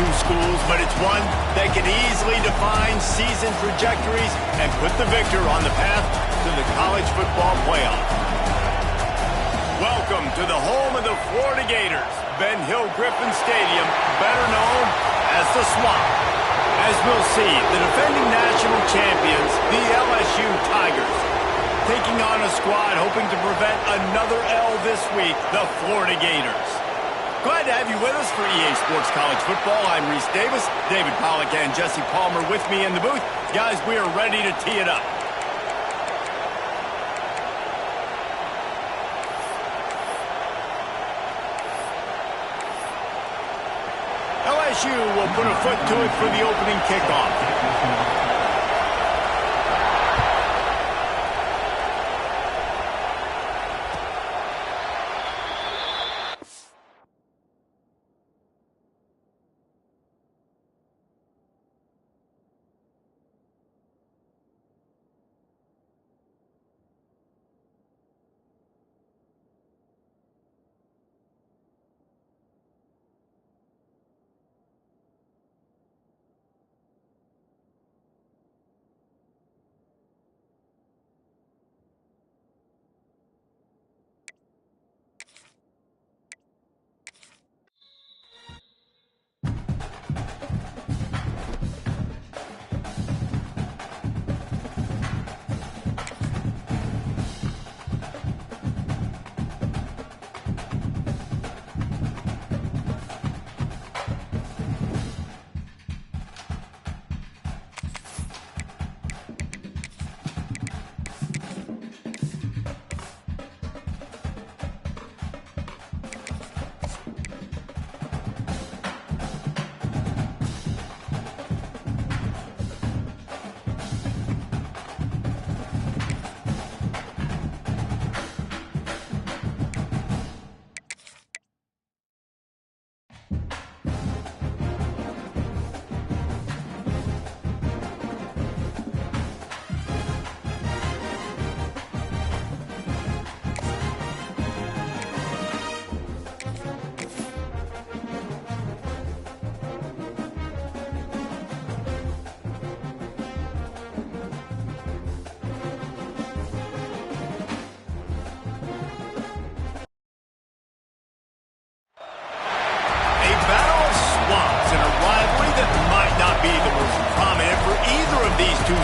two schools, but it's one that can easily define season trajectories and put the victor on the path to the college football playoff. Welcome to the home of the Florida Gators, Ben Hill Griffin Stadium, better known as the Swamp. As we'll see, the defending national champions, the LSU Tigers, taking on a squad hoping to prevent another L this week, the Florida Gators. Glad to have you with us for EA Sports College Football. I'm Reese Davis, David Pollack and Jesse Palmer with me in the booth. Guys, we are ready to tee it up. LSU will put a foot to it for the opening kickoff.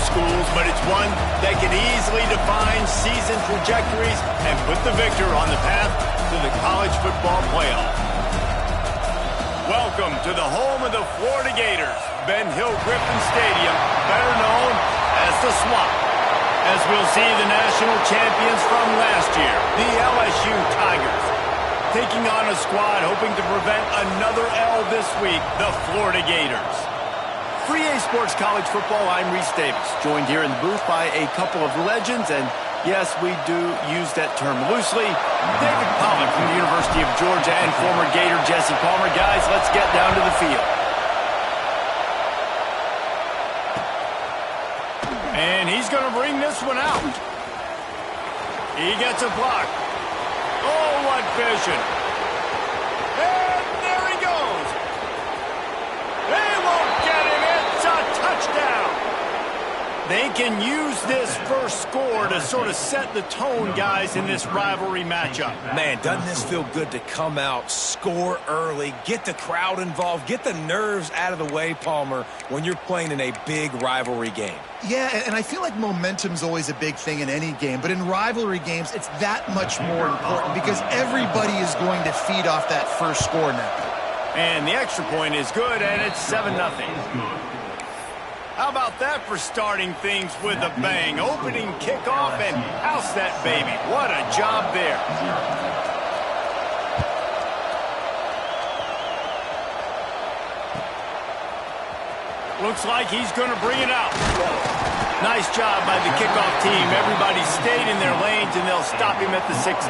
Schools, but it's one that can easily define season trajectories and put the victor on the path to the college football playoff. Welcome to the home of the Florida Gators, Ben Hill Griffin Stadium, better known as the Swamp. As we'll see, the national champions from last year, the LSU Tigers, taking on a squad hoping to prevent another L this week, the Florida Gators. For EA Sports College Football, I'm Reese Davis, joined here in the booth by a couple of legends, and yes, we do use that term loosely. David Pollack from the University of Georgia and former Gator Jesse Palmer. Guys, let's get down to the field. And he's going to bring this one out. He gets a block. Oh, what vision. And there he goes. They won't get him. Touchdown. They can use this first score to sort of set the tone, guys, in this rivalry matchup. Man, doesn't this feel good to come out, score early, get the crowd involved, get the nerves out of the way, Palmer, when you're playing in a big rivalry game? Yeah, and I feel like momentum's always a big thing in any game, but in rivalry games, it's that much more important because everybody is going to feed off that first score now. And the extra point is good, and it's 7-0. How about that for starting things with a bang? Opening kickoff and house that baby. What a job there. Looks like he's going to bring it out. Nice job by the kickoff team. Everybody stayed in their lanes, and they'll stop him at the 16.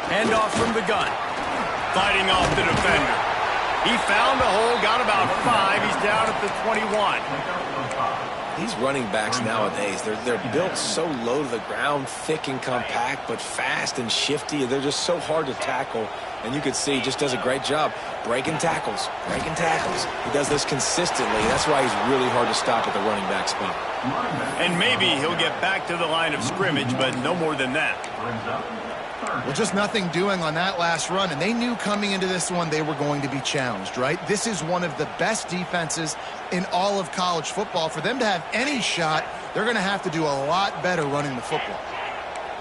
Handoff from the gun. Fighting off the defender. He found a hole, got about 5. He's down at the 21. These running backs nowadays, they're built so low to the ground, thick and compact, but fast and shifty. They're just so hard to tackle. And you can see he just does a great job breaking tackles, breaking tackles. He does this consistently. That's why he's really hard to stop at the running back spot. And maybe he'll get back to the line of scrimmage, but no more than that. Well, just nothing doing on that last run, and they knew coming into this one they were going to be challenged, right? This is one of the best defenses in all of college football. For them to have any shot, they're going to have to do a lot better running the football.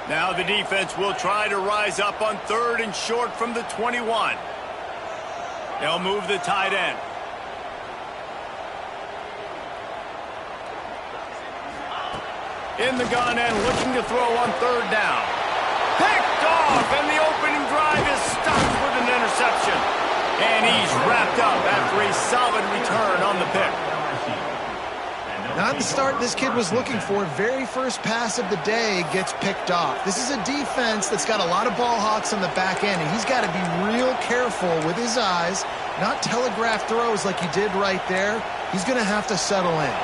Now the defense will try to rise up on 3rd and short from the 21. They'll move the tight end. In the gun and looking to throw on 3rd down. Picked off, and the opening drive is stopped with an interception. And he's wrapped up after a solid return on the pick. Not the start this kid was looking for. Very first pass of the day gets picked off. This is a defense that's got a lot of ball hawks on the back end, and he's got to be real careful with his eyes, not telegraph throws like he did right there. He's going to have to settle in.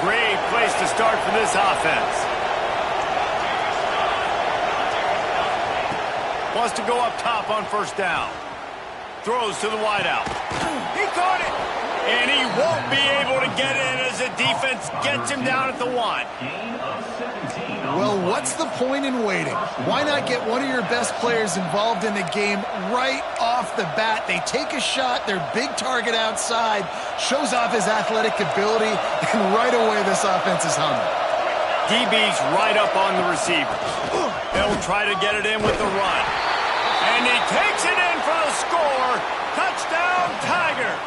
Great place to start for this offense. Wants to go up top on 1st down. Throws to the wideout. He caught it. And he won't be able to get in as the defense gets him down at the 1. Well, what's the point in waiting? Why not get one of your best players involved in the game right off the bat? They take a shot, their big target outside, shows off his athletic ability, and right away this offense is humming. DB's right up on the receivers. They'll try to get it in with the run. And he takes it in for the score. Touchdown, Tigers.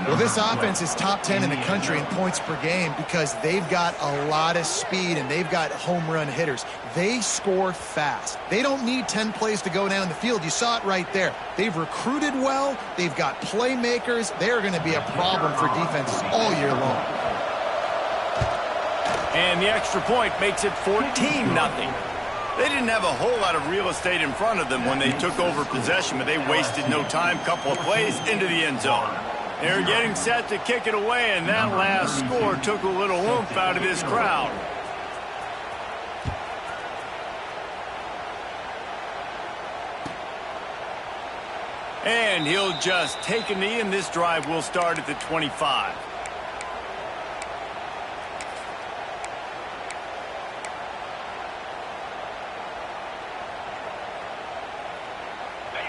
Well, this offense is top 10 in the country in points per game because they've got a lot of speed and they've got home run hitters. They score fast. They don't need 10 plays to go down the field. You saw it right there. They've recruited well. They've got playmakers. They're going to be a problem for defenses all year long. And the extra point makes it 14-0. They didn't have a whole lot of real estate in front of them when they took over possession, but they wasted no time. Couple of plays into the end zone. They're getting set to kick it away, and that last score took a little oomph out of this crowd. And he'll just take a knee, and this drive will start at the 25.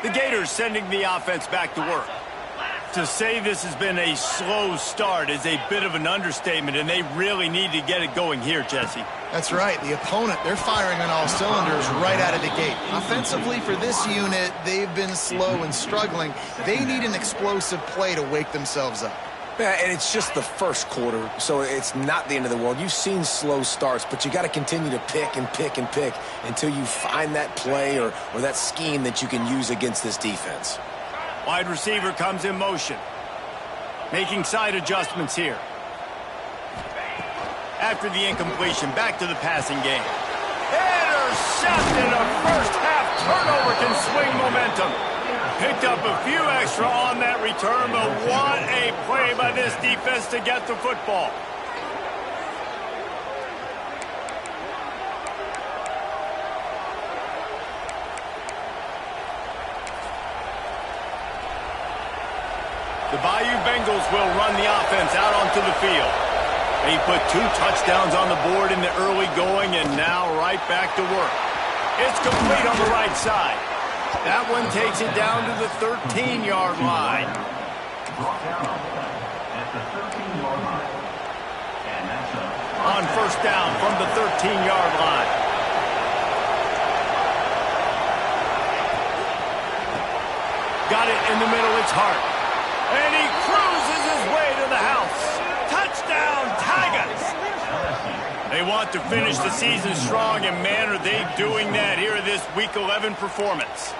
The Gators sending the offense back to work. To say this has been a slow start is a bit of an understatement, and they really need to get it going here, Jesse. That's right. The opponent, they're firing on all cylinders right out of the gate. Offensively, for this unit, they've been slow and struggling. They need an explosive play to wake themselves up. Yeah, and it's just the first quarter, so it's not the end of the world. You've seen slow starts, but you got to continue to pick and pick and pick until you find that play or that scheme that you can use against this defense. Wide receiver comes in motion. Making side adjustments here. After the incompletion, back to the passing game. Intercepted. A first-half turnover can swing momentum. Picked up a few extra on that return, but what a play by this defense to get the football. The Bayou Bengals will run the offense out onto the field. They put 2 touchdowns on the board in the early going and now right back to work. It's complete on the right side. That one takes it down to the 13-yard line. On 1st down from the 13-yard line. Got it in the middle, it's Hart. And he cruises his way to the house. Touchdown, Tigers! They want to finish the season strong, and man, are they doing that here in this Week 11 performance.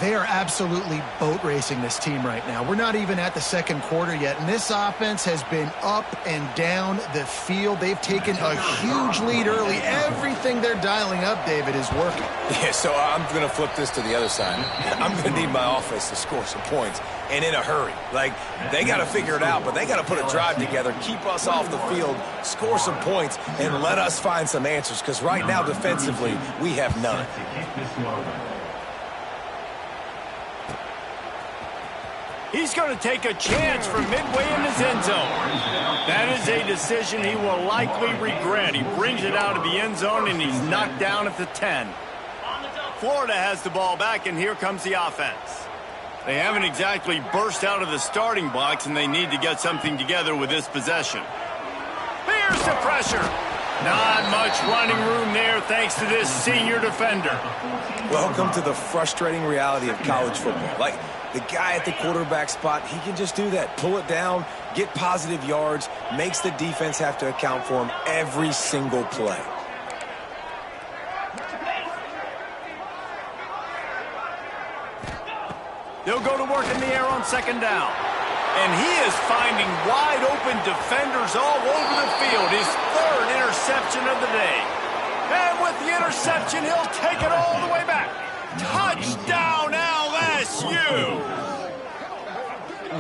They are absolutely boat racing this team right now. We're not even at the second quarter yet, and this offense has been up and down the field. They've taken a huge lead early. Everything they're dialing up, David, is working. Yeah, so I'm going to flip this to the other side. I'm going to need my offense to score some points, and in a hurry. Like, they got to figure it out, but they got to put a drive together, keep us off the field, score some points, and let us find some answers, because right now, defensively, we have none. He's going to take a chance from midway in his end zone. That is a decision he will likely regret. He brings it out of the end zone, and he's knocked down at the 10. Florida has the ball back, and here comes the offense. They haven't exactly burst out of the starting blocks, and they need to get something together with this possession. Here's the pressure. Not much running room there thanks to this senior defender. Welcome to the frustrating reality of college football. Like, the guy at the quarterback spot, he can just do that. Pull it down, get positive yards, makes the defense have to account for him every single play. They'll go to work in the air on second down. And he is finding wide-open defenders all over the field. His third interception of the day. And with the interception, he'll take it all the way back. Touchdown, LSU!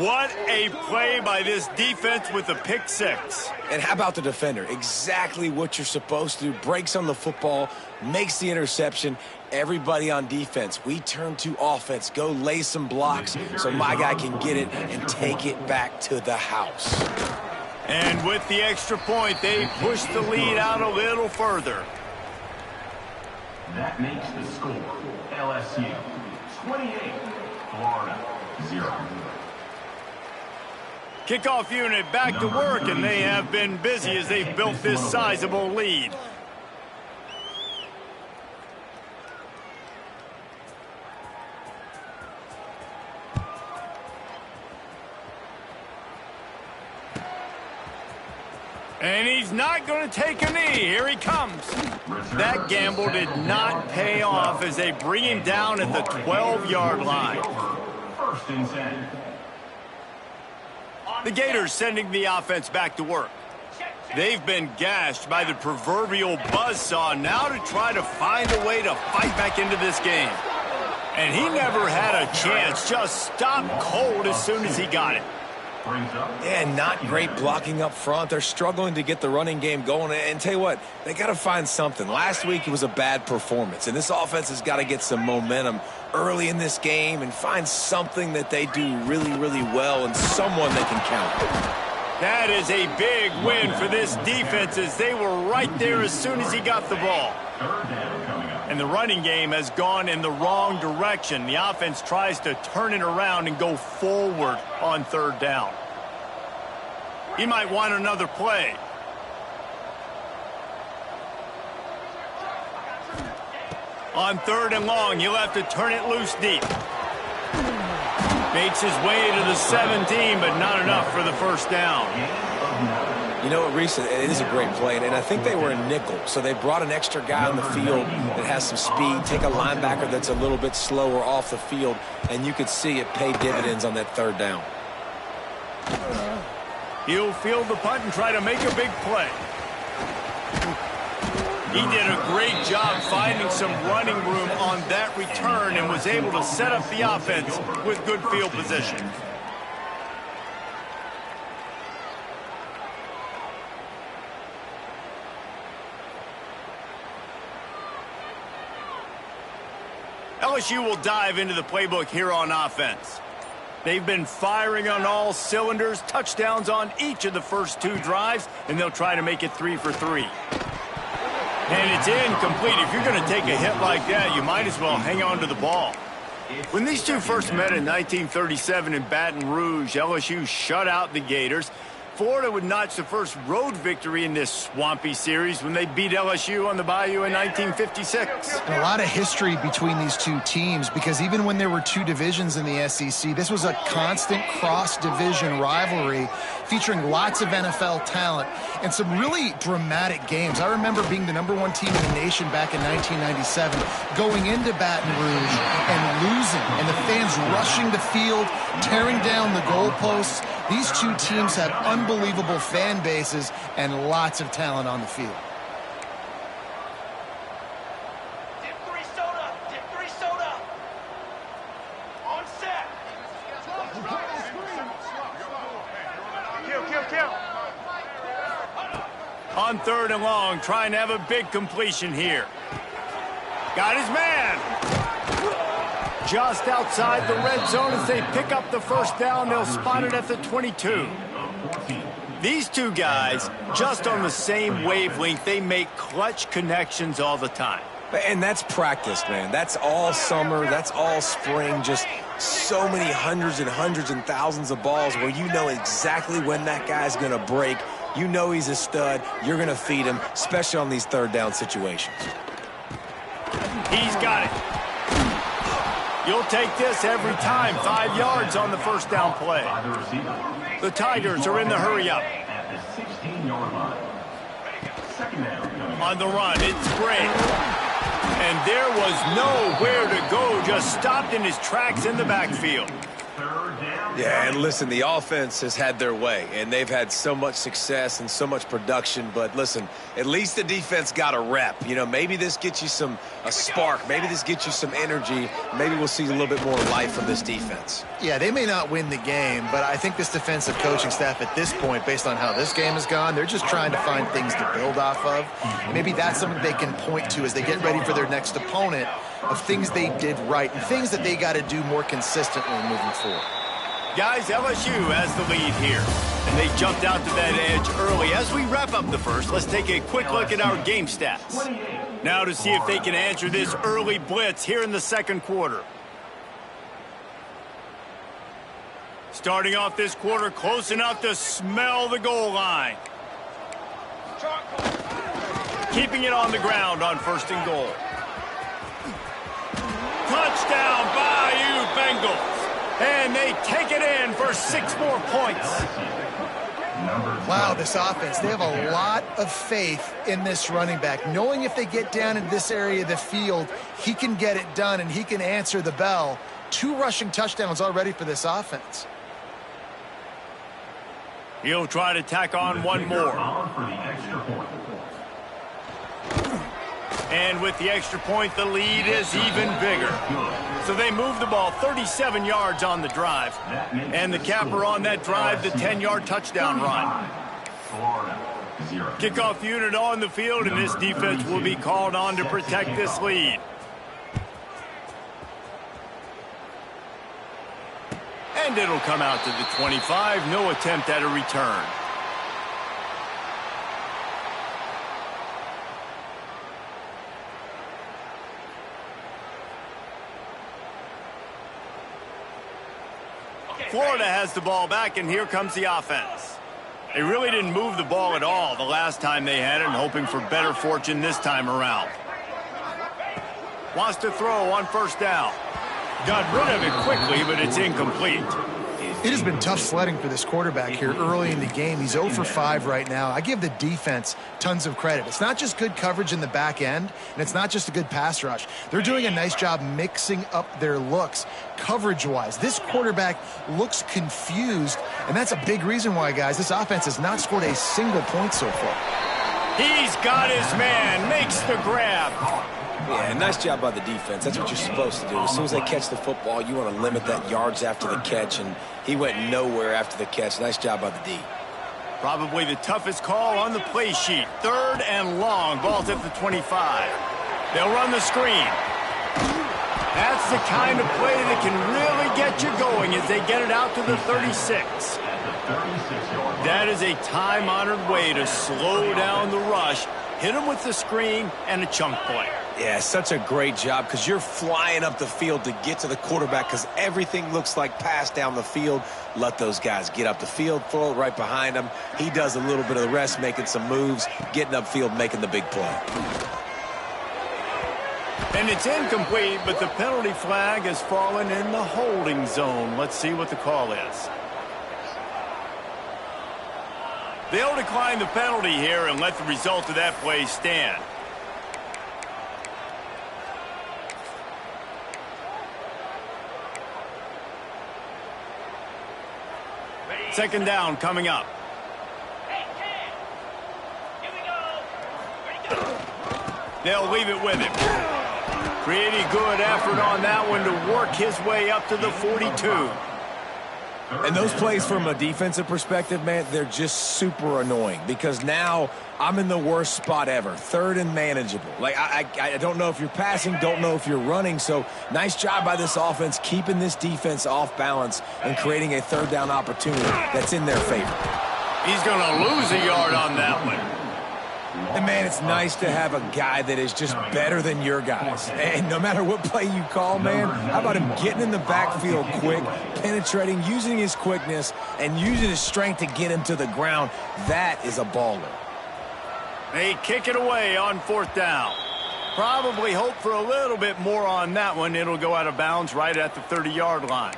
What a play by this defense with a pick six. And how about the defender? Exactly what you're supposed to do. Breaks on the football, makes the interception. Everybody on defense, we turn to offense. Go lay some blocks so my guy can get it and take it back to the house. And with the extra point, they push the lead out a little further. That makes the score LSU 28, Florida 0. Kickoff unit back to work, and they have been busy as they've built this sizable lead. And he's not going to take a knee. Here he comes. That gamble did not pay off as they bring him down at the 12-yard line. First and 10. The Gators sending the offense back to work. They've been gashed by the proverbial buzzsaw now to try to find a way to fight back into this game. And he never had a chance, just stopped cold as soon as he got it. Yeah, not great blocking up front. They're struggling to get the running game going. And tell you what, they got to find something. Last week it was a bad performance, and this offense has got to get some momentum early in this game and find something that they do really, really well and someone they can count. That is a big win for this defense as they were right there as soon as he got the ball. And the running game has gone in the wrong direction. The offense tries to turn it around and go forward on third down. He might want another play. On third and long, he'll have to turn it loose deep. Makes his way to the 17, but not enough for the first down. You know what, Reese, it is a great play, and I think they were in nickel, so they brought an extra guy on the field that has some speed, take a linebacker that's a little bit slower off the field, and you could see it pay dividends on that third down. He'll field the punt and try to make a big play. He did a great job finding some running room on that return and was able to set up the offense with good field position. LSU will dive into the playbook here on offense. They've been firing on all cylinders, touchdowns on each of the first two drives, and they'll try to make it 3 for 3. And it's incomplete. If you're going to take a hit like that, you might as well hang on to the ball. When these two first met in 1937 in Baton Rouge, LSU shut out the Gators. Florida would notch the first road victory in this swampy series when they beat LSU on the Bayou in 1956. And a lot of history between these two teams because even when there were two divisions in the SEC, this was a constant cross-division rivalry featuring lots of NFL talent and some really dramatic games. I remember being the #1 team in the nation back in 1997, going into Baton Rouge and losing in the He's rushing the field, tearing down the goalposts. These two teams have unbelievable fan bases and lots of talent on the field. Dip 3 soda! Dip 3 soda! On set! Kill! On 3rd and long, trying to have a big completion here. Got his man. Just outside the red zone as they pick up the first down. They'll spot it at the 22. These two guys, just on the same wavelength, they make clutch connections all the time. And that's practice, man. That's all summer. That's all spring. Just so many hundreds and thousands of balls where you know exactly when that guy's going to break. You know he's a stud. You're going to feed him, especially on these 3rd down situations. He's got it. You'll take this every time. 5 yards on the first down play. The Tigers are in the hurry-up. At the 16-yard line. Second down. On the run, it's great. And there was nowhere to go. Just stopped in his tracks in the backfield. Yeah, and listen, the offense has had their way, and they've had so much success and so much production. But listen, at least the defense got a rep. You know, maybe this gets you a spark. Maybe this gets you some energy. Maybe we'll see a little bit more life from this defense. Yeah, they may not win the game, but I think this defensive coaching staff at this point, based on how this game has gone, they're just trying to find things to build off of. And maybe that's something they can point to as they get ready for their next opponent, of things they did right and things that they got to do more consistently moving forward. Guys, LSU has the lead here, and they jumped out to that edge early. As we wrap up the first, let's take a quick look at our game stats. Now to see if they can answer this early blitz here in the 2nd quarter. Starting off this quarter close enough to smell the goal line. Keeping it on the ground on 1st and goal. Touchdown, Bayou Bengals. And they take it in for 6 more points. Wow, this offense, they have a lot of faith in this running back, knowing if they get down in this area of the field, he can get it done and he can answer the bell. 2 rushing touchdowns already for this offense. He'll try to tack on one more. And with the extra point, the lead is even bigger. So they move the ball 37 yards on the drive. And the capper on that drive, the 10-yard touchdown run. Kickoff unit on the field, and this defense will be called on to protect this lead. And it'll come out to the 25. No attempt at a return. Florida has the ball back, and here comes the offense. They really didn't move the ball at all the last time they had it, and hoping for better fortune this time around. Wants to throw on 1st down. Got rid of it quickly, but it's incomplete. It has been tough sledding for this quarterback here early in the game. He's 0 for 5 right now. I give the defense tons of credit. It's not just good coverage in the back end, and it's not just a good pass rush. They're doing a nice job mixing up their looks coverage-wise. This quarterback looks confused, and that's a big reason why, guys, this offense has not scored a single point so far. He's got his man, makes the grab. Yeah, nice job by the defense. That's what you're supposed to do. As soon as they catch the football, you want to limit that yards after the catch, and he went nowhere after the catch. Nice job by the D. Probably the toughest call on the play sheet. 3rd and long. Ball's at the 25. They'll run the screen. That's the kind of play that can really get you going as they get it out to the 36. That is a time-honored way to slow down the rush, hit them with the screen, and a chunk play. Yeah, such a great job because you're flying up the field to get to the quarterback because everything looks like pass down the field. Let those guys get up the field, throw it right behind him. He does a little bit of the rest, making some moves, getting upfield, making the big play. And it's incomplete, but the penalty flag has fallen in the holding zone. Let's see what the call is. They'll decline the penalty here and let the result of that play stand. Second down coming up. Hey, Cam. Here we go. Ready, go. They'll leave it with him. Pretty good effort on that one to work his way up to the 42. And those plays from a defensive perspective, man, they're just super annoying because now I'm in the worst spot ever, third and manageable. Like, I don't know if you're passing, don't know if you're running, so nice job by this offense keeping this defense off balance and creating a third down opportunity that's in their favor. He's going to lose a yard on that one. And, man, it's nice to have a guy that is just better than your guys. And no matter what play you call, man, how about him getting in the backfield quick, penetrating, using his quickness, and using his strength to get him to the ground? That is a baller. They kick it away on fourth down. Probably hope for a little bit more on that one. It'll go out of bounds right at the 30-yard line.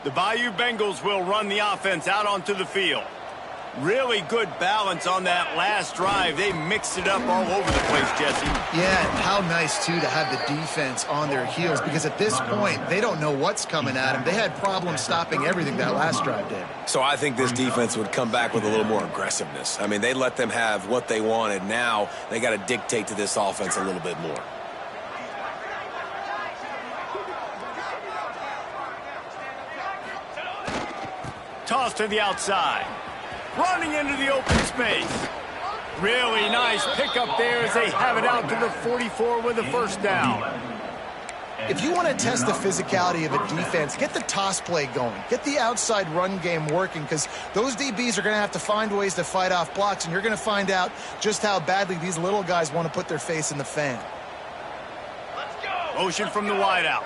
The Bayou Bengals will run the offense out onto the field. Really good balance on that last drive. They mixed it up all over the place, Jesse. Yeah, and how nice, too, to have the defense on their heels because at this point, they don't know what's coming at them. They had problems stopping everything that last drive did. So I think this defense would come back with a little more aggressiveness. I mean, they let them have what they wanted. Now they got to dictate to this offense a little bit more. Toss to the outside. Running into the open space. Really nice pickup there as they have it out to the 44 with a first down. If you want to test the physicality of a defense, get the toss play going. Get the outside run game working because those DBs are going to have to find ways to fight off blocks, and you're going to find out just how badly these little guys want to put their face in the fan. Let's go. Motion from the wideout.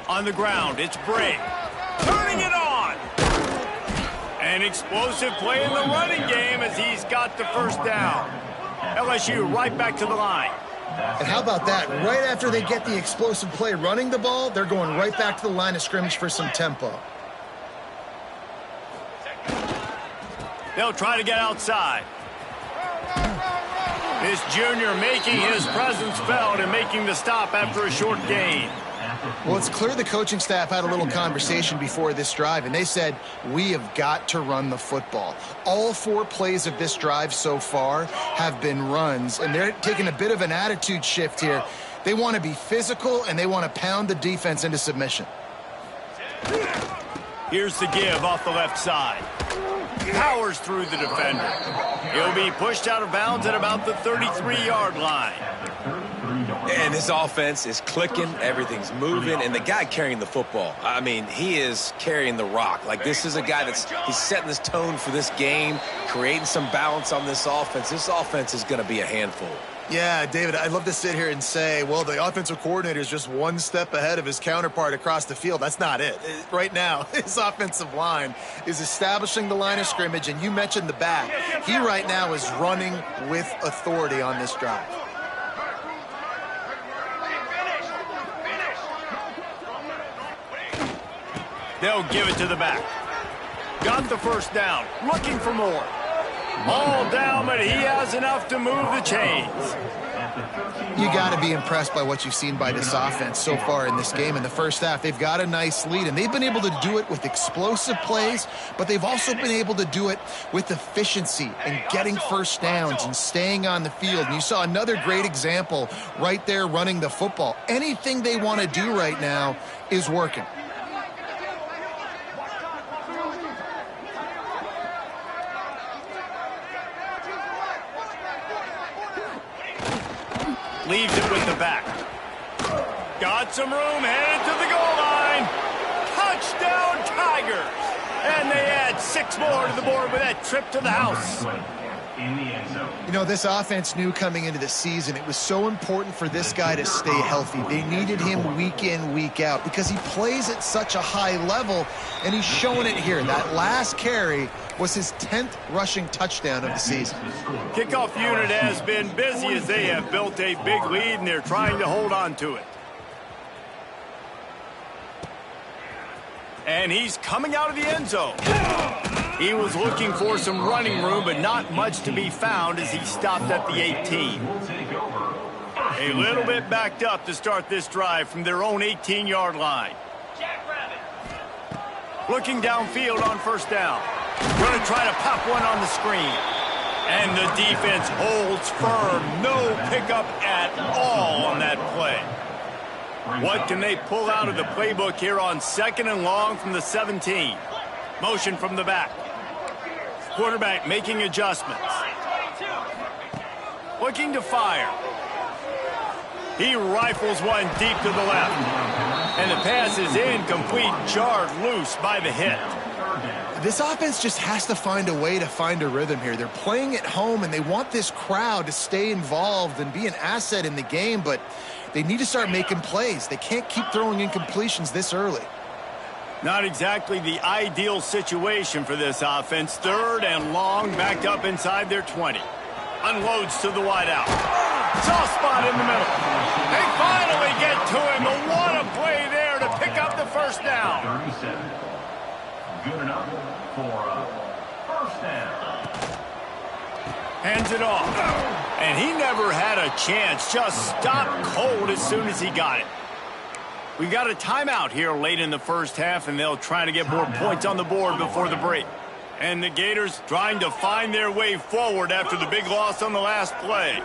On the ground, it's Bray. Turning it on. An explosive play in the running game as he's got the first down. LSU right back to the line. And how about that? Right after they get the explosive play running the ball, they're going right back to the line of scrimmage for some tempo. They'll try to get outside. This junior making his presence felt and making the stop after a short gain. Well, it's clear the coaching staff had a little conversation before this drive, and they said, we have got to run the football. All 4 plays of this drive so far have been runs, and they're taking a bit of an attitude shift here. They want to be physical, and they want to pound the defense into submission. Here's the give off the left side. Powers through the defender. He'll be pushed out of bounds at about the 33-yard line. And this offense is clicking, everything's moving, and the guy carrying the football, I mean, he is carrying the rock. Like, this is a guy he's setting this tone for this game, creating some balance on this offense. This offense is going to be a handful. Yeah, David, I'd love to sit here and say, well, the offensive coordinator is just one step ahead of his counterpart across the field. That's not it. Right now, his offensive line is establishing the line of scrimmage, and you mentioned the back. He right now is running with authority on this drive. They'll give it to the back. Got the first down. Looking for more. All down, but he has enough to move the chains. You got to be impressed by what you've seen by this offense so far in this game. In the first half, they've got a nice lead, and they've been able to do it with explosive plays, but they've also been able to do it with efficiency and getting first downs and staying on the field. And you saw another great example right there running the football. Anything they want to do right now is working. Leaves it with the back. Got some room, headed to the goal line. Touchdown, Tigers. And they add 6 more to the board with that trip to the house. You know, this offense knew coming into the season it was so important for this guy to stay healthy. They needed him week in, week out because he plays at such a high level, and he's showing it here. That last carry was his 10th rushing touchdown of the season. Kickoff unit has been busy as they have built a big lead, and they're trying to hold on to it. And he's coming out of the end zone. He was looking for some running room, but not much to be found as he stopped at the 18. A little bit backed up to start this drive from their own 18-yard line. Looking downfield on first down. Going to try to pop one on the screen. And the defense holds firm. No pickup at all on that play. What can they pull out of the playbook here on 2nd and long from the 17? Motion from the back. Quarterback making adjustments. Looking to fire. He rifles one deep to the left. And the pass is incomplete, jarred loose by the hit. This offense just has to find a way to find a rhythm here. They're playing at home, and they want this crowd to stay involved and be an asset in the game, but they need to start making plays. They can't keep throwing incompletions this early. Not exactly the ideal situation for this offense. 3rd and long, backed up inside their 20. Unloads to the wideout. Soft spot in the middle. They finally get to him. A what a play there to pick up the first down. 37. Good enough for a first down. Hands it off. And he never had a chance. Just stopped cold as soon as he got it. We got a timeout here late in the first half, and they'll try to get more points on the board before the break. And the Gators trying to find their way forward after the big loss on the last play.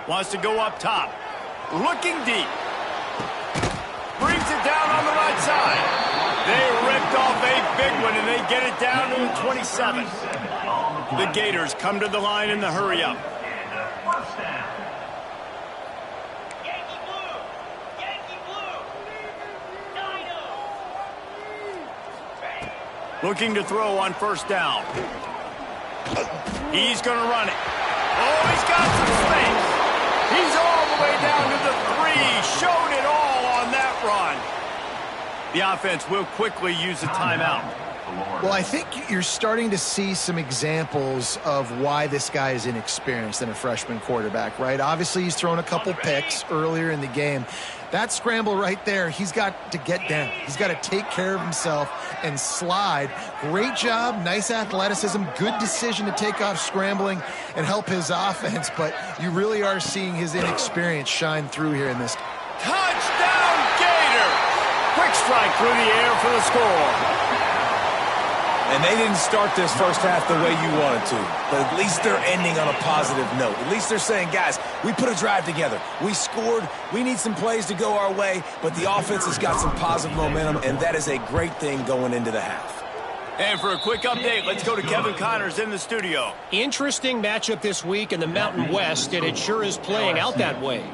Wants to go up top. Looking deep. Brings it down on the right side. They ripped off a big one, and they get it down to the 27. The Gators come to the line in the hurry-up. Yankee blue! Yankee blue! Dino! Looking to throw on first down. He's going to run it. Oh, he's got some space. He's all the way down to the 3. Showed it all on that run. The offense will quickly use a timeout. Well, I think you're starting to see some examples of why this guy is inexperienced than a freshman quarterback, right? Obviously, he's thrown a couple picks earlier in the game. That scramble right there, he's got to get down. He's got to take care of himself and slide. Great job, nice athleticism, good decision to take off scrambling and help his offense, but you really are seeing his inexperience shine through here in this. Touchdown, Gator! Quick strike through the air for the score. And they didn't start this first half the way you wanted to. But at least they're ending on a positive note. At least they're saying, guys, we put a drive together. We scored. We need some plays to go our way. But the offense has got some positive momentum, and that is a great thing going into the half. And for a quick update, let's go to Kevin Connors in the studio. Interesting matchup this week in the Mountain West, and it sure is playing out that way.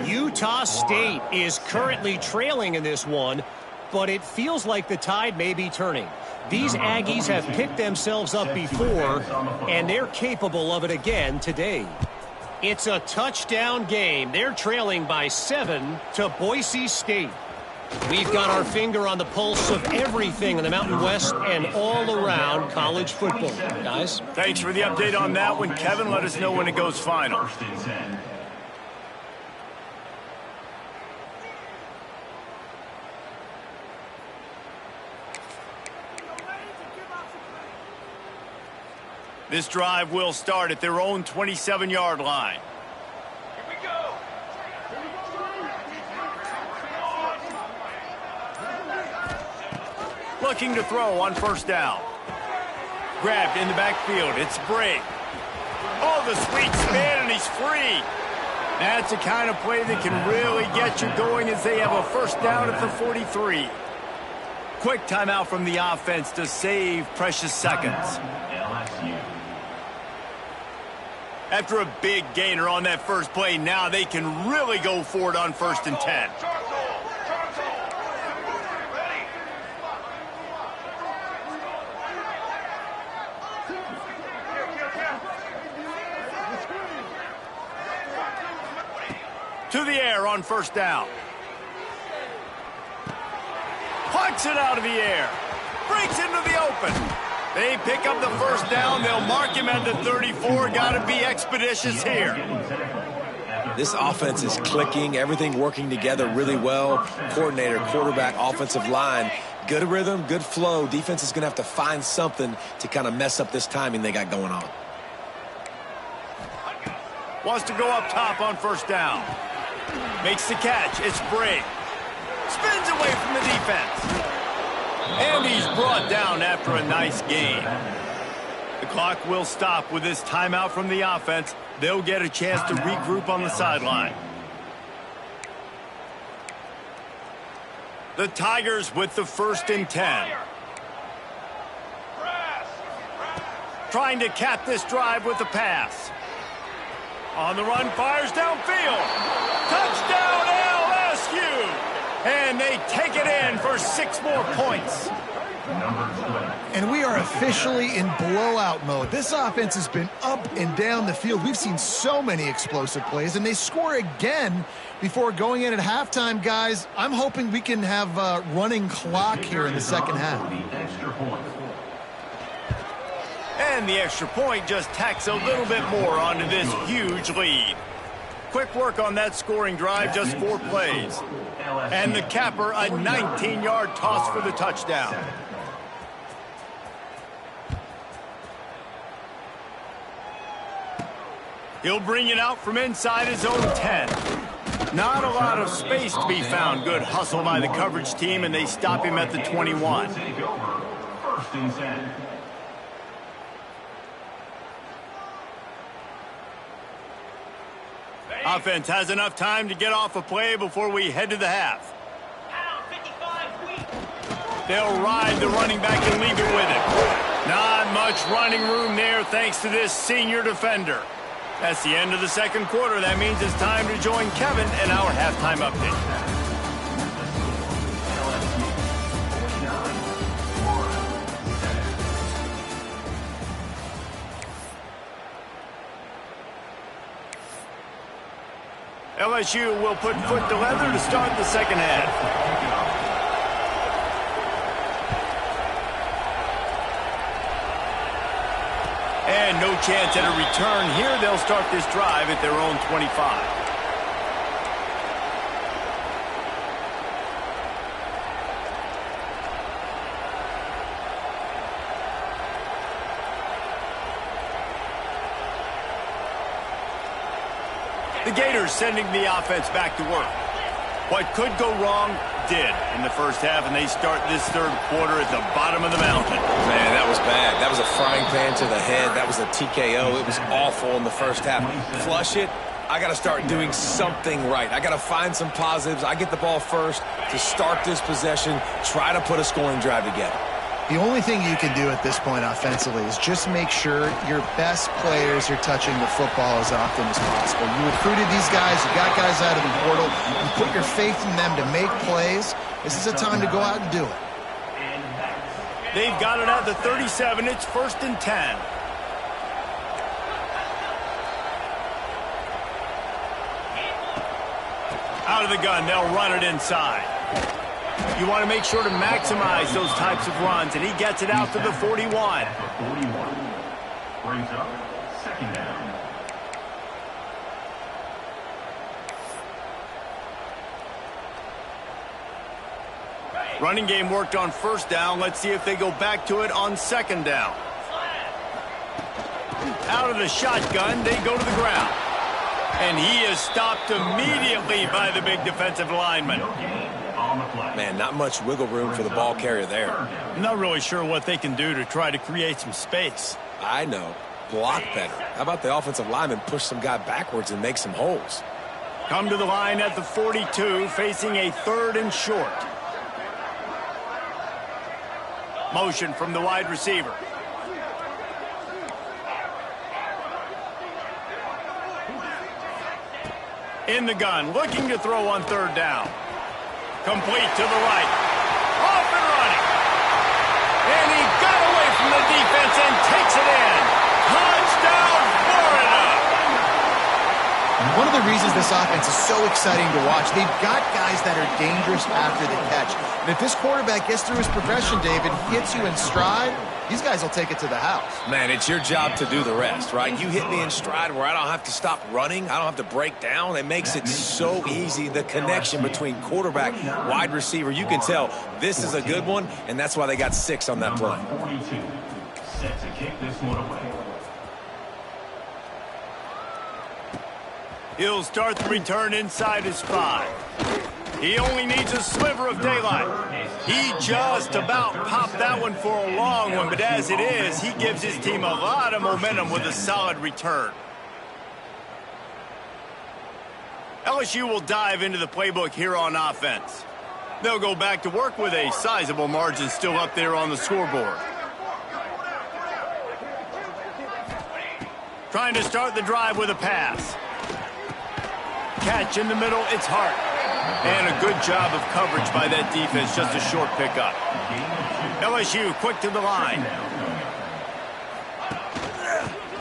Utah State is currently trailing in this one, but it feels like the tide may be turning. These Aggies have picked themselves up before, and they're capable of it again today. It's a touchdown game. They're trailing by 7 to Boise State. We've got our finger on the pulse of everything in the Mountain West and all around college football. Guys? Thanks for the update on that one, Kevin. Let us know when it goes final. First and 10. This drive will start at their own 27-yard line. Here we go! Looking to throw on first down. Grabbed in the backfield. It's Brigg. Oh, the sweet spin, and he's free. That's the kind of play that can really get you going as they have a first down at the 43. Quick timeout from the offense to save precious seconds. After a big gainer on that first play, now they can really go for it on 1st and 10. To the air on first down. Plucks it out of the air. Breaks into the open. They pick up the first down. They'll mark him at the 34. Got to be expeditious here. This offense is clicking, everything working together really well. Coordinator, quarterback, offensive line, good rhythm, good flow. Defense is going to have to find something to kind of mess up this timing they got going on. Wants to go up top on first down. Makes the catch. It's Brady. Spins away from the defense. And he's brought down after a nice gain. The clock will stop with this timeout from the offense. They'll get a chance to regroup on the sideline. The Tigers with the 1st and 10. Trying to cap this drive with the pass. On the run, fires downfield. Touchdown LSU! And they take it in for 6 more points. And we are officially in blowout mode. This offense has been up and down the field. We've seen so many explosive plays, and they score again before going in at halftime, guys. I'm hoping we can have a running clock here in the second half. And the extra point just tacks a little bit more onto this huge lead. Quick work on that scoring drive, just 4 plays. And the capper, a 19-yard toss for the touchdown. He'll bring it out from inside his own 10. Not a lot of space to be found. Good hustle by the coverage team, and they stop him at the 21. First and 10. Offense has enough time to get off a play before we head to the half. They'll ride the running back and leave it with him. Not much running room there thanks to this senior defender. That's the end of the second quarter. That means it's time to join Kevin in our halftime update. LSU will put foot to leather to start the second half. And no chance at a return here. They'll start this drive at their own 25. The Gators sending the offense back to work. What could go wrong did in the first half, and they start this third quarter at the bottom of the mountain. Man, that was bad. That was a frying pan to the head. That was a TKO. It was awful in the first half. Flush it. I got to start doing something right. I got to find some positives. I get the ball first to start this possession, try to put a scoring drive together. The only thing you can do at this point offensively is just make sure your best players are touching the football as often as possible. You recruited these guys. You got guys out of the portal. You put your faith in them to make plays. This is a time to go out and do it. They've got it at the 37. It's 1st and 10. Out of the gun. They'll run it inside. You want to make sure to maximize those types of runs, and he gets it out to the 41. Brings up second down. Running game worked on first down. Let's see if they go back to it on second down. Out of the shotgun, they go to the ground. And he is stopped immediately by the big defensive lineman. Man, not much wiggle room for the ball carrier there. I'm not really sure what they can do to try to create some space. I know. Block better. How about the offensive lineman push some guy backwards and make some holes? Come to the line at the 42, facing a 3rd and short. Motion from the wide receiver. In the gun, looking to throw on 3rd down. Complete to the right. Off and running. And he got away from the defense and takes it in. Touchdown, Florida. One of the reasons this offense is so exciting to watch, they've got guys that are dangerous after the catch. And if this quarterback gets through his progression, David, hits you in stride, these guys will take it to the house. Man, it's your job to do the rest, right? You hit me in stride where I don't have to stop running. I don't have to break down. It makes it so easy. The connection between quarterback, wide receiver, you can tell this is a good one, and that's why they got 6 on that play. 42, set to kick this one away. He'll start the return inside his 5. He only needs a sliver of daylight. He just about popped that one for a long one, but as it is, he gives his team a lot of momentum with a solid return. LSU will dive into the playbook here on offense. They'll go back to work with a sizable margin still up there on the scoreboard. Trying to start the drive with a pass. Catch in the middle, it's Hart. And a good job of coverage by that defense, just a short pickup. LSU quick to the line.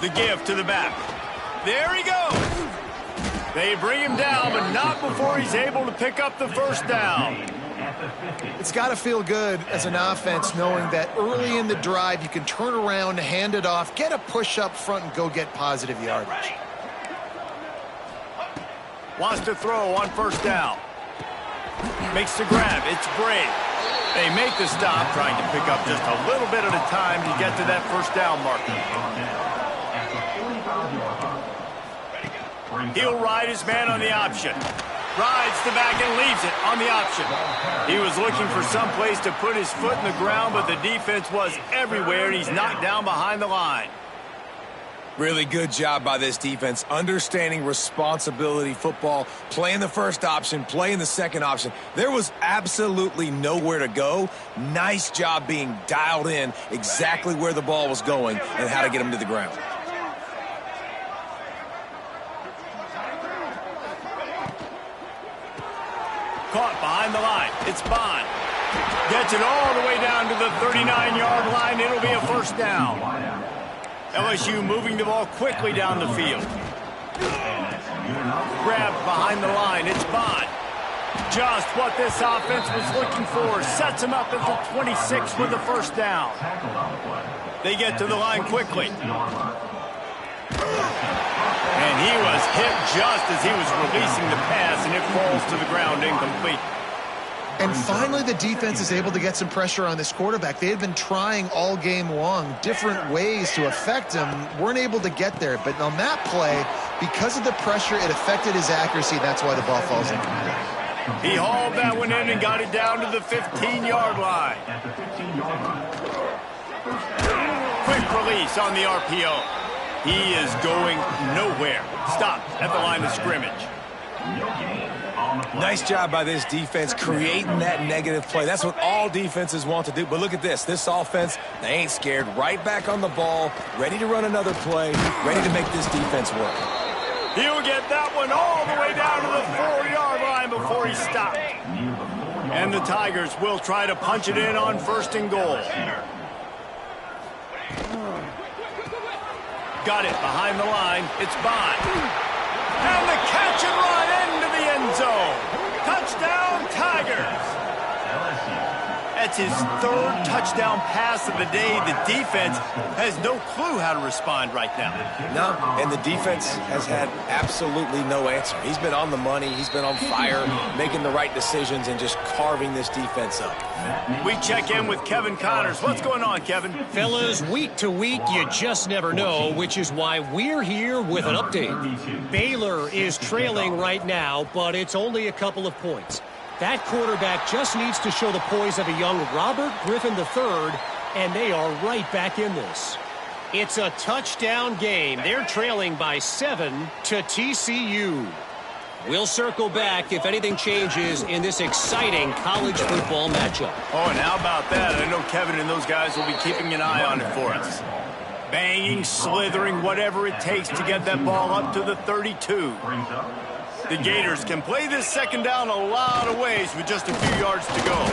The give to the back. There he goes. They bring him down, but not before he's able to pick up the first down. It's got to feel good as an offense knowing that early in the drive you can turn around, hand it off, get a push up front, and go get positive yardage. Wants to throw on first down. Makes the grab. It's Brave. They make the stop, trying to pick up just a little bit at a time to get to that first down marker. He'll ride his man on the option. Rides the back and leaves it on the option. He was looking for some place to put his foot in the ground, but the defense was everywhere, and he's knocked down behind the line. Really good job by this defense, understanding responsibility football, playing the first option, playing the second option. There was absolutely nowhere to go. Nice job being dialed in exactly where the ball was going and how to get him to the ground. Caught behind the line. It's Bond. Gets it all the way down to the 39-yard line. It'll be a first down. LSU moving the ball quickly down the field. Grabbed behind the line. It's Bond. Just what this offense was looking for. Sets him up at the 26 with the first down. They get to the line quickly. And he was hit just as he was releasing the pass, and it falls to the ground incomplete. And finally, the defense is able to get some pressure on this quarterback. They had been trying all game long different ways to affect him. Weren't able to get there. But on that play, because of the pressure, it affected his accuracy. That's why the ball falls in. He hauled that one in and got it down to the 15-yard line. Quick release on the RPO. He is going nowhere. Stopped at the line of scrimmage. Nice job by this defense creating that negative play. That's what all defenses want to do. But look at this. This offense, they ain't scared. Right back on the ball, ready to run another play, ready to make this defense work. He'll get that one all the way down to the 4-yard line before he stopped. And the Tigers will try to punch it in on first and goal. Got it behind the line. It's Bond. And the catch and run into the end zone. Touchdown, Tigers. That's his third touchdown pass of the day. The defense has no clue how to respond right now. No, and the defense has had absolutely no answer. He's been on the money. He's been on fire, making the right decisions and just carving this defense up. We check in with Kevin Connors. What's going on, Kevin? Fellas, week to week, you just never know, which is why we're here with an update. Baylor is trailing right now, but it's only a couple of points. That quarterback just needs to show the poise of a young Robert Griffin III, and they are right back in this. It's a touchdown game. They're trailing by 7 to TCU. We'll circle back if anything changes in this exciting college football matchup. Oh, and how about that? I know Kevin and those guys will be keeping an eye on it for us. Banging, slithering, whatever it takes to get that ball up to the 32. The Gators can play this second down a lot of ways with just a few yards to go.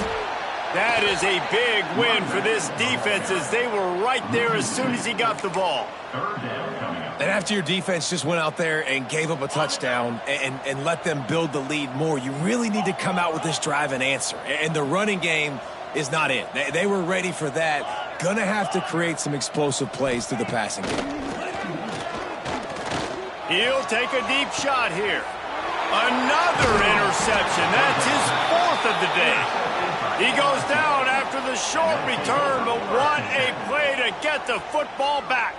That is a big win for this defense as they were right there as soon as he got the ball. And after your defense just went out there and gave up a touchdown and let them build the lead more, you really need to come out with this drive and answer. And the running game is not it. They were ready for that. going to have to create some explosive plays through the passing game. He'll take a deep shot here. Another interception. That's his fourth of the day. He goes down after the short return, but what a play to get the football back.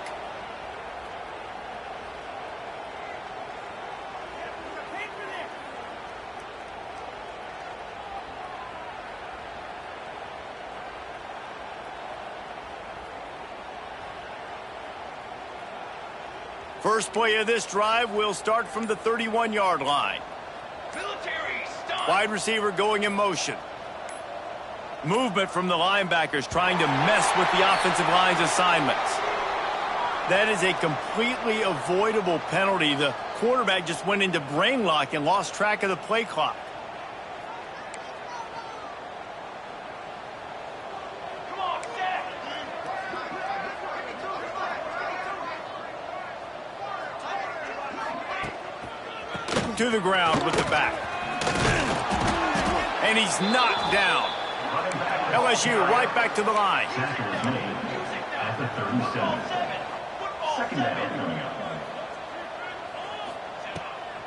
First play of this drive will start from the 31-yard line. Military stop. Wide receiver going in motion. Movement from the linebackers trying to mess with the offensive line's assignments. That is a completely avoidable penalty. The quarterback just went into brain lock and lost track of the play clock. Come on, Zach. To the ground with the back. And he's knocked down. LSU right back to the line. Tackle is made at the 37. Second down coming up.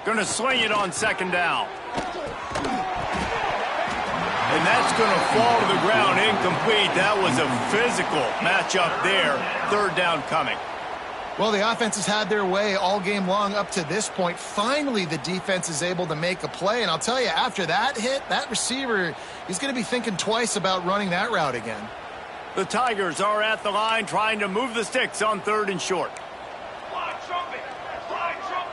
Going to sling it on second down. And that's going to fall to the ground incomplete. That was a physical matchup there. Third down coming. Well, the offense has had their way all game long up to this point. Finally, the defense is able to make a play. And I'll tell you, after that hit, that receiver is going to be thinking twice about running that route again. The Tigers are at the line trying to move the sticks on third and short. Fly trumpet. Fly trumpet.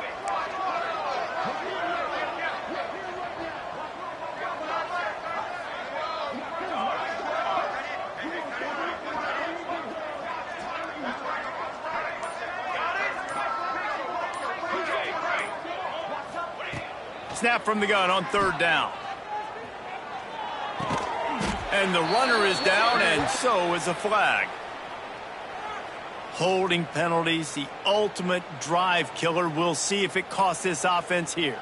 Snap from the gun on third down. And the runner is down, and so is a flag. Holding penalties, the ultimate drive killer. We'll see if it costs this offense here.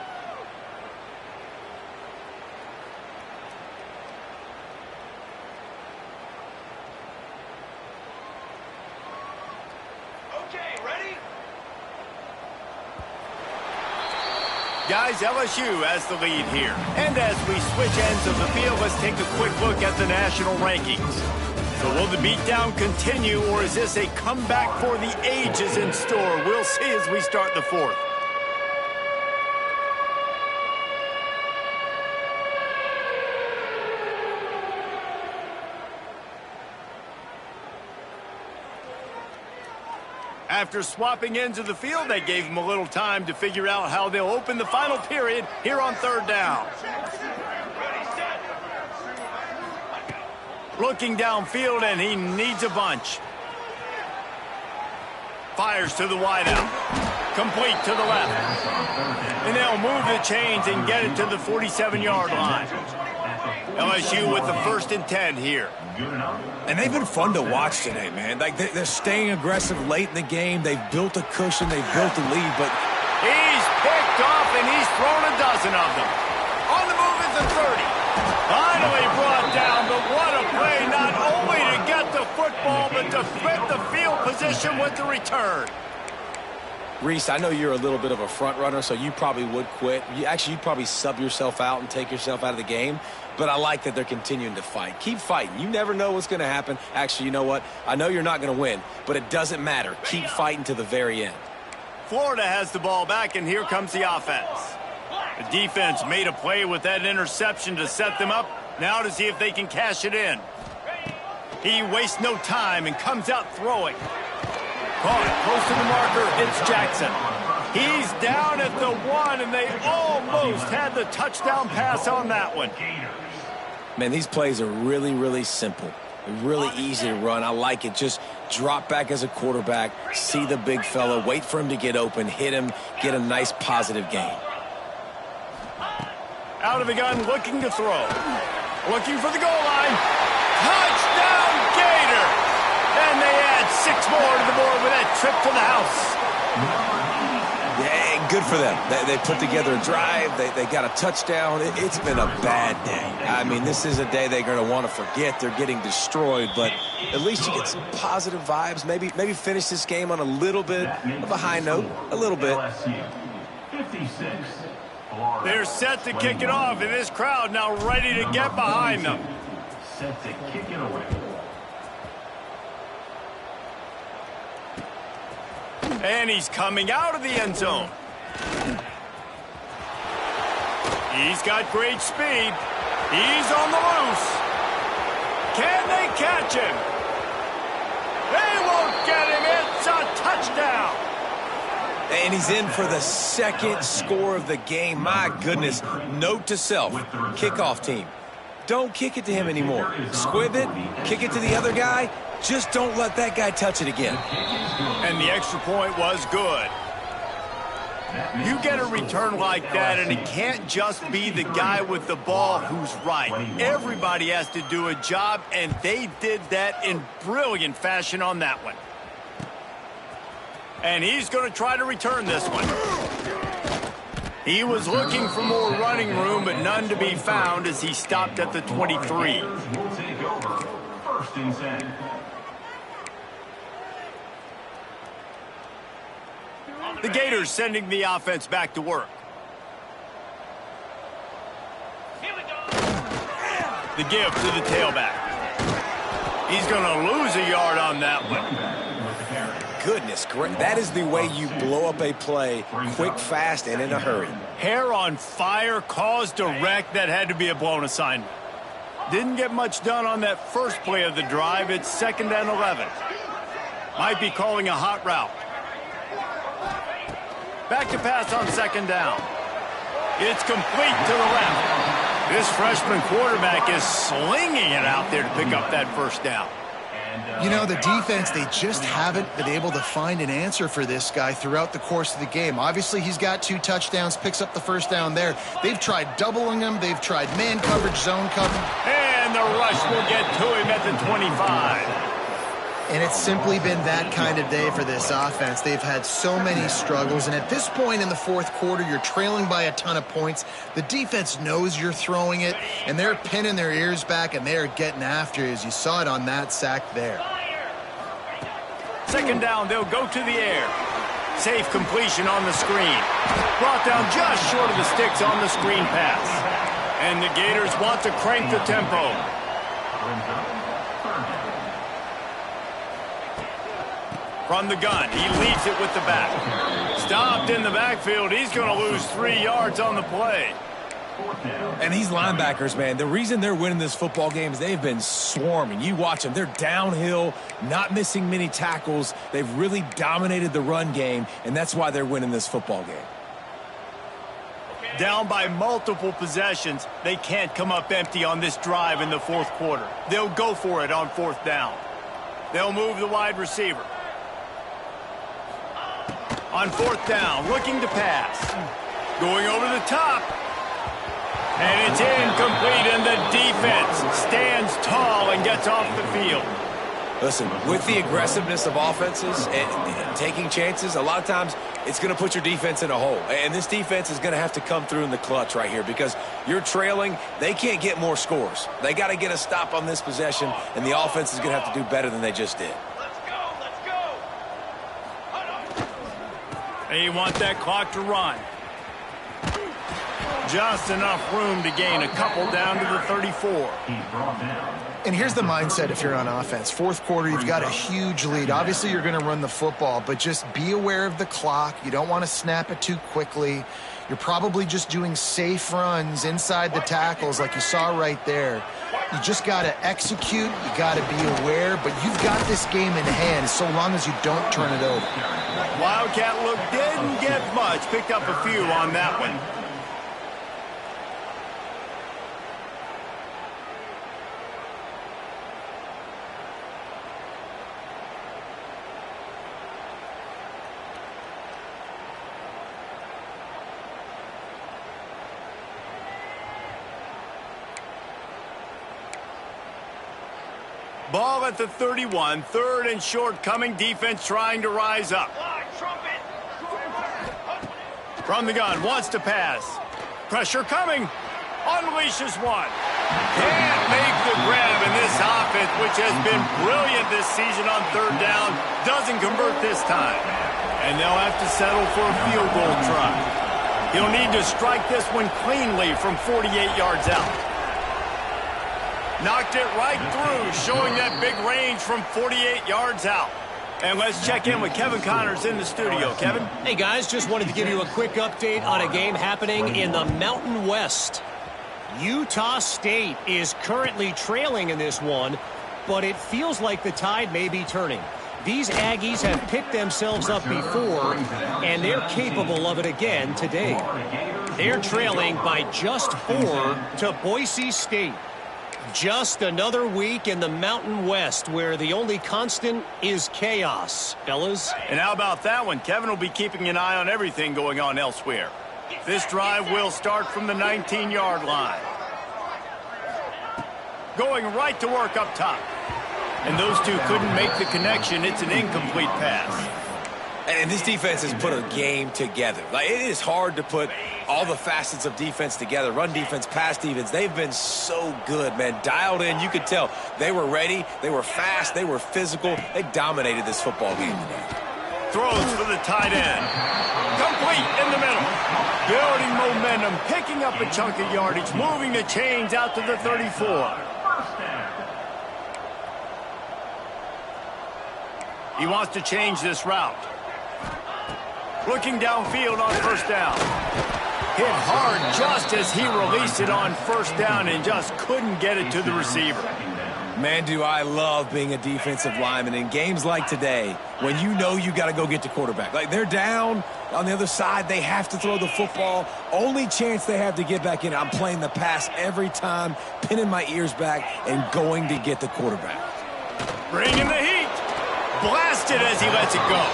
Guys, LSU has the lead here. And as we switch ends of the field, let's take a quick look at the national rankings. So will the beatdown continue, or is this a comeback for the ages in store? We'll see as we start the fourth. After swapping ends of the field, that gave them a little time to figure out how they'll open the final period here on third down. Looking downfield, and he needs a bunch. Fires to the wideout. Complete to the left. And they'll move the chains and get it to the 47-yard line. LSU with the 1st and 10 here. And they've been fun to watch today, man. Like, they're staying aggressive late in the game. They've built a cushion. They've built a lead, but he's picked off, and he's thrown a dozen of them. On the move is the 30. Finally brought down, but what a play, not only to get the football, but to flip the field position with the return. Reese, I know you're a little bit of a front runner, so you probably would quit. You'd probably sub yourself out and take yourself out of the game. But I like that they're continuing to fight. Keep fighting. You never know what's going to happen. Actually, you know what? I know you're not going to win, but it doesn't matter. Keep fighting to the very end. Florida has the ball back, and here comes the offense. The defense made a play with that interception to set them up. Now to see if they can cash it in. He wastes no time and comes out throwing. Caught close to the marker. It's Jackson. He's down at the 1, and they almost had the touchdown pass on that one. Man, these plays are really, really simple. They're really easy to run. I like it. Just drop back as a quarterback, see the big fella, wait for him to get open, hit him, get a nice positive gain. Out of the gun, looking to throw. Looking for the goal line. Touchdown, Gator! And they add 6 more to the board with that trip to the house. Yeah, good for them. They put together a drive. They got a touchdown. It's been a bad day. I mean, this is a day they're going to want to forget. They're getting destroyed, but at least you get some positive vibes. Maybe finish this game on a little bit of a high note, a little bit. 56. They're set to kick it off, and this crowd now ready to get behind them. Set to kick it away. And he's coming out of the end zone. He's got great speed. He's on the loose. Can they catch him? They won't get him. It's a touchdown. And he's in for the second score of the game. My goodness. Note to self, kickoff team. Don't kick it to him anymore. Squib it, kick it to the other guy. Just don't let that guy touch it again. And the extra point was good. You get a return like that, and it can't just be the guy with the ball who's right. Everybody has to do a job, and they did that in brilliant fashion on that one. And he's going to try to return this one. He was looking for more running room, but none to be found as he stopped at the 23. Will take over. 1st and 10. The Gators sending the offense back to work. Here we go. The give to the tailback. He's going to lose a yard on that one. Goodness, great. That is the way you blow up a play, quick, fast, and in a hurry. Hair on fire, caused a wreck. That had to be a blown assignment. Didn't get much done on that first play of the drive. It's 2nd and 11. Might be calling a hot route. Back to pass on 2nd down. It's complete to the left. This freshman quarterback is slinging it out there to pick up that 1st down. You know, the defense, they just haven't been able to find an answer for this guy throughout the course of the game. Obviously, he's got 2 touchdowns, picks up the 1st down there. They've tried doubling him. They've tried man coverage, zone coverage. And the rush will get to him at the 25. And it's simply been that kind of day for this offense. They've had so many struggles, and at this point in the 4th quarter, you're trailing by a ton of points. The defense knows you're throwing it, and they're pinning their ears back, and they're getting after you, as you saw it on that sack there. 2nd down, they'll go to the air. Safe completion on the screen. Brought down just short of the sticks on the screen pass. And the Gators want to crank the tempo. From the gun, he leads it with the back. Stopped in the backfield. He's going to lose 3 yards on the play. And these linebackers, man, the reason they're winning this football game is they've been swarming. You watch them. They're downhill, not missing many tackles. They've really dominated the run game, and that's why they're winning this football game. Down by multiple possessions, they can't come up empty on this drive in the 4th quarter. They'll go for it on 4th down. They'll move the wide receiver. On 4th down, looking to pass. Going over the top. And it's incomplete, and the defense stands tall and gets off the field. Listen, with the aggressiveness of offenses and taking chances, a lot of times it's going to put your defense in a hole. And this defense is going to have to come through in the clutch right here because you're trailing. They can't get more scores. They got to get a stop on this possession, and the offense is going to have to do better than they just did. Let's go. Let's go. They want that clock to run. Just enough room to gain a couple down to the 34. And here's the mindset if you're on offense. 4th quarter, you've got a huge lead. Obviously, you're going to run the football, but just be aware of the clock. You don't want to snap it too quickly. You're probably just doing safe runs inside the tackles like you saw right there. You just got to execute. You got to be aware, but you've got this game in hand so long as you don't turn it over. Wildcat look didn't get much. Picked up a few on that one. Ball at the 31, 3rd and short coming. Defense trying to rise up. Fly, trumpet. From the gun, wants to pass. Pressure coming. Unleashes one. Can't make the grab, and this offense, which has been brilliant this season on third down, doesn't convert this time. And they'll have to settle for a field goal try. He'll need to strike this one cleanly from 48 yards out. Knocked it right through, showing that big range from 48 yards out. And let's check in with Kevin Connors in the studio. Kevin? Hey, guys, just wanted to give you a quick update on a game happening in the Mountain West. Utah State is currently trailing in this one, but it feels like the tide may be turning. These Aggies have picked themselves up before, and they're capable of it again today. They're trailing by just 4 to Boise State. Just another week in the Mountain West where the only constant is chaos, fellas. And how about that one? Kevin will be keeping an eye on everything going on elsewhere. This drive will start from the 19-yard line. Going right to work up top. And those two couldn't make the connection. It's an incomplete pass. And this defense has put a game together. Like, it is hard to put all the facets of defense together. Run defense, pass defense. They've been so good, man. Dialed in. You could tell they were ready. They were fast. They were physical. They dominated this football game today. Throws for the tight end. Complete in the middle. Building momentum, picking up a chunk of yardage, moving the chains out to the 34. He wants to change this route. Looking downfield on first down. Hit hard just as he released it on first down and just couldn't get it to the receiver. Man, do I love being a defensive lineman in games like today when you know you got to go get the quarterback. Like, they're down on the other side. They have to throw the football. Only chance they have to get back in. I'm playing the pass every time, pinning my ears back and going to get the quarterback. Bringing the heat. Blasted as he lets it go.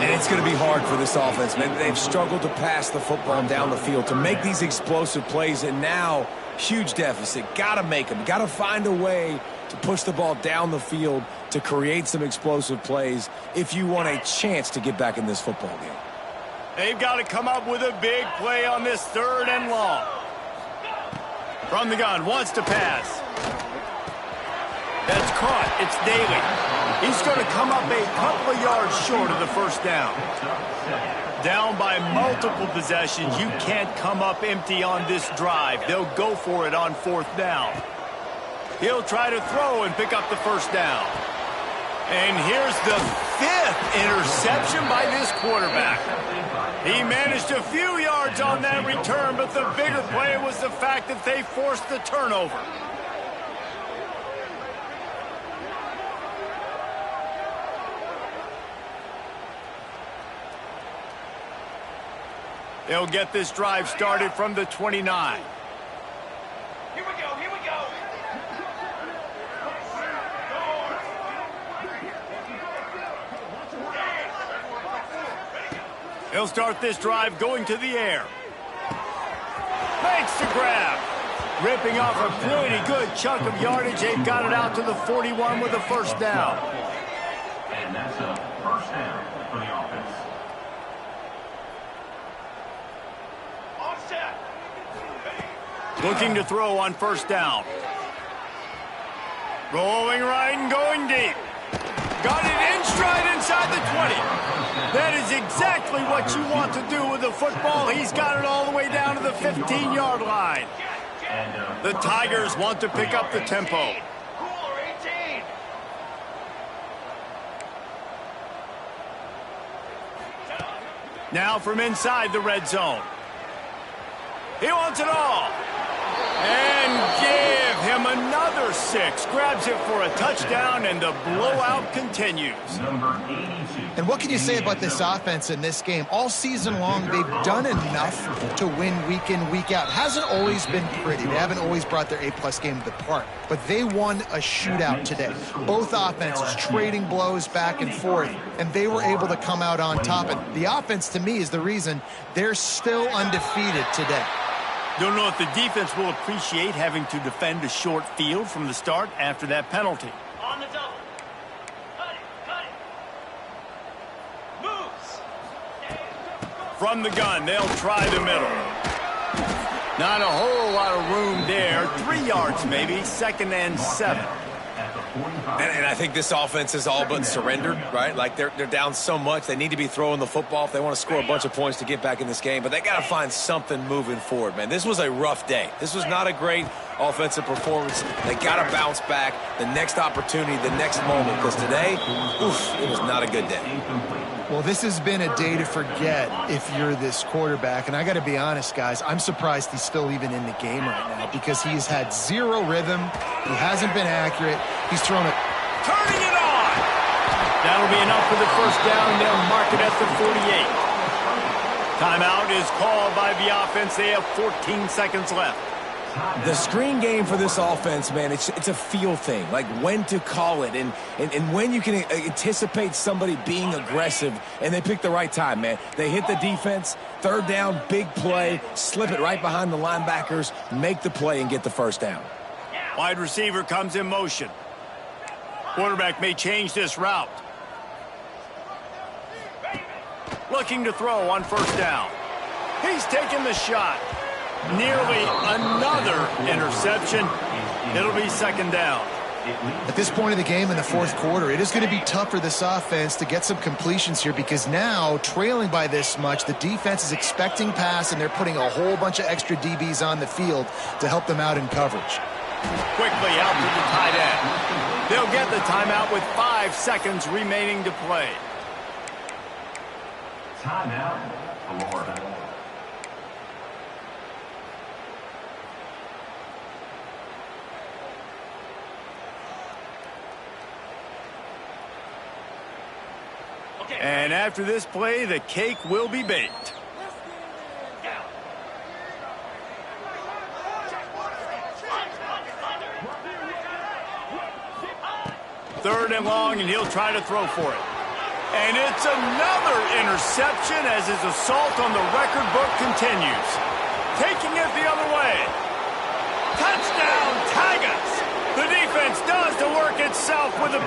And it's going to be hard for this offense, man. They've struggled to pass the football down the field, to make these explosive plays, and now huge deficit. Got to make them. Got to find a way to push the ball down the field to create some explosive plays if you want a chance to get back in this football game. They've got to come up with a big play on this 3rd and long. From the gun, wants to pass. That's caught. It's Daly. He's going to come up a couple of yards short of the first down. Down by multiple possessions. You can't come up empty on this drive. They'll go for it on 4th down. He'll try to throw and pick up the first down. And here's the 5th interception by this quarterback. He managed a few yards on that return, but the bigger play was the fact that they forced the turnover. They'll get this drive started from the 29. Here we go, here we go. He'll start this drive going to the air. Makes the grab. Ripping off a pretty good chunk of yardage. They've got it out to the 41 with a first down. And that's a first down for the offense. Looking to throw on first down. Rolling right and going deep. Got it in stride inside the 20. That is exactly what you want to do with the football. He's got it all the way down to the 15-yard line. The Tigers want to pick up the tempo. Now from inside the red zone. He wants it all. And give him another 6. Grabs it for a touchdown, and the blowout continues. Number 82. And what can you say about this offense in this game? All season long, they've done enough to win week in, week out. Hasn't always been pretty. They haven't always brought their A-plus game to the park. But they won a shootout today. Both offenses trading blows back and forth, and they were able to come out on top. And the offense, to me, is the reason they're still undefeated today. Don't know if the defense will appreciate having to defend a short field from the start after that penalty. On the double. Cut it, cut it. Moves. From the gun, they'll try the middle. Not a whole lot of room there. 3 yards maybe, 2nd and 7. And I think this offense is all but surrendered, right? Like they're down so much. They need to be throwing the football if they want to score a bunch of points to get back in this game. But they got to find something moving forward, man. This was a rough day. This was not a great offensive performance. They got to bounce back the next opportunity, the next moment. Because today, it was not a good day. Well, this has been a day to forget if you're this quarterback. And I got to be honest, guys, I'm surprised he's still even in the game right now because he has had zero rhythm. He hasn't been accurate. He's thrown it. Turning it on. That'll be enough for the first down. They'll mark it at the 48. Timeout is called by the offense. They have 14 seconds left. The screen game for this offense, man, it's a feel thing, like when to call it and when you can anticipate somebody being aggressive, and they pick the right time, man. They hit the defense, 3rd down, big play, slip it right behind the linebackers, make the play, and get the first down. Wide receiver comes in motion. Quarterback may change this route. Looking to throw on 1st down. He's taking the shot. Nearly another interception. It'll be 2nd down. At this point of the game in the 4th quarter, it is going to be tough for this offense to get some completions here because now, trailing by this much, the defense is expecting pass, and they're putting a whole bunch of extra DBs on the field to help them out in coverage. Quickly out to the tight end. They'll get the timeout with 5 seconds remaining to play. Timeout, Florida. And after this play, the cake will be baked. Third and long, and he'll try to throw for it. And it's another interception as his assault on the record book continues. Taking it the other way. Touchdown, Tigers! The defense does the work itself with a